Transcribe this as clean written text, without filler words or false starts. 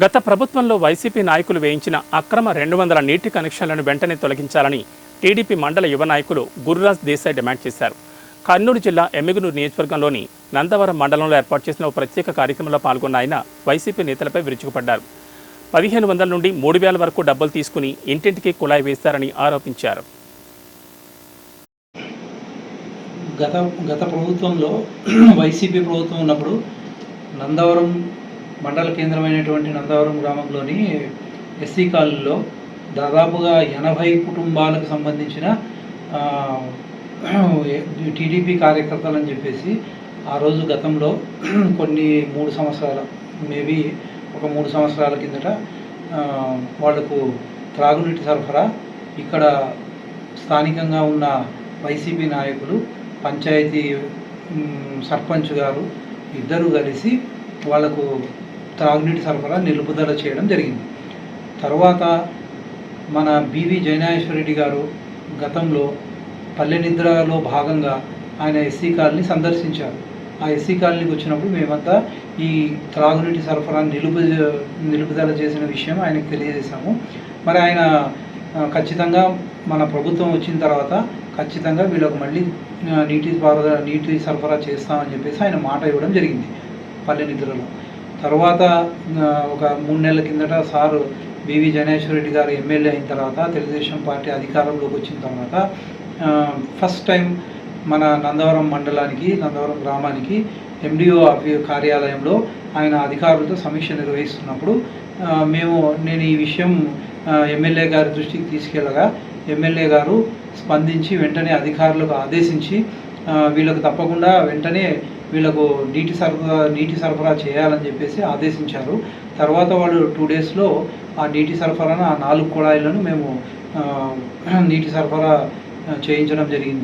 గత ప్రభుత్వంలో వైసీపీ నాయకులు వేయించిన అక్రమ 200 నీటి కనెక్షన్లను వెంటనే తొలగించాలని టీడీపీ మండల యువ నాయకులు గురురాజ్ దేశాయ్ డిమాండ్ చేశారు. కర్నూలు జిల్లా ఎమ్మిగనూరు నియోజకవర్గంలోని నందవరం మండలంలో ఏర్పాటు చేసిన ఒక ప్రత్యేక కార్యక్రమంలో పాల్గొన్న ఆయన వైసీపీ నేతలపై విరుచుకుపడ్డారు. 1500 నుండి 3000 వరకు డబ్బులు తీసుకుని ఇంటింటికి కుళాయి వేస్తారని ఆరోపించారు. గత ప్రభుత్వంలో వైసీపీ ప్రభుత్వం ఉన్నప్పుడు నందవరం మండల కేంద్రమైనటువంటి నందవరం గ్రామంలోని ఎస్సీ కాలనీలో దాదాపుగా 80 కుటుంబాలకు సంబంధించిన టీడీపీ కార్యకర్తలు అని చెప్పేసి ఆ రోజు గతంలో కొన్ని 3 సంవత్సరాల మేబీ ఒక 3 సంవత్సరాల కిందట వాళ్లకు త్రాగునీటి సరఫరా ఇక్కడ స్థానికంగా ఉన్న వైసీపీ నాయకులు పంచాయతీ సర్పంచ్ గారు ఇద్దరు కలిసి వాళ్లకు త్రాగునీటి సరఫరా నిలుపుదల చేయడం జరిగింది. తర్వాత మన బివి జయనాగేశ్వరరెడ్డి గారు గతంలో పల్లె నిద్రలో భాగంగా ఆయన ఎస్సీ కాలనీ సందర్శించారు. ఆ ఎస్సీ కాలనీకి వచ్చినప్పుడు మేమంతా ఈ త్రాగునీటి సరఫరా నిలుపుదల చేసిన విషయం ఆయనకు తెలియజేశాము. మరి ఆయన ఖచ్చితంగా మన ప్రభుత్వం వచ్చిన తర్వాత ఖచ్చితంగా వీళ్ళకు మళ్ళీ నీటి సరఫరా చేస్తామని చెప్పేసి ఆయన మాట ఇవ్వడం జరిగింది పల్లె నిద్రలో. తర్వాత ఒక 3 నెలల కిందట సారు బివి జయనాగేశ్వరరెడ్డి గారు ఎమ్మెల్యే అయిన తర్వాత తెలుగుదేశం పార్టీ అధికారంలోకి వచ్చిన తర్వాత ఫస్ట్ టైం మన నందవరం మండలానికి నందవరం గ్రామానికి ఎండిఓ కార్యాలయంలో ఆయన అధికారులతో సమీక్ష నిర్వహిస్తున్నప్పుడు నేను ఈ విషయం ఎమ్మెల్యే గారి దృష్టికి తీసుకెళ్ళగా ఎమ్మెల్యే గారు స్పందించి వెంటనే అధికారులకు ఆదేశించి వీళ్ళకు తప్పకుండా వెంటనే వీళ్ళకు నీటి సరఫరా చేయాలని చెప్పేసి ఆదేశించారు. తర్వాత వాళ్ళు 2 డేస్లో ఆ నీటి సరఫరాను ఆ 4 కుళాయిలను మేము నీటి సరఫరా చేయించడం జరిగింది.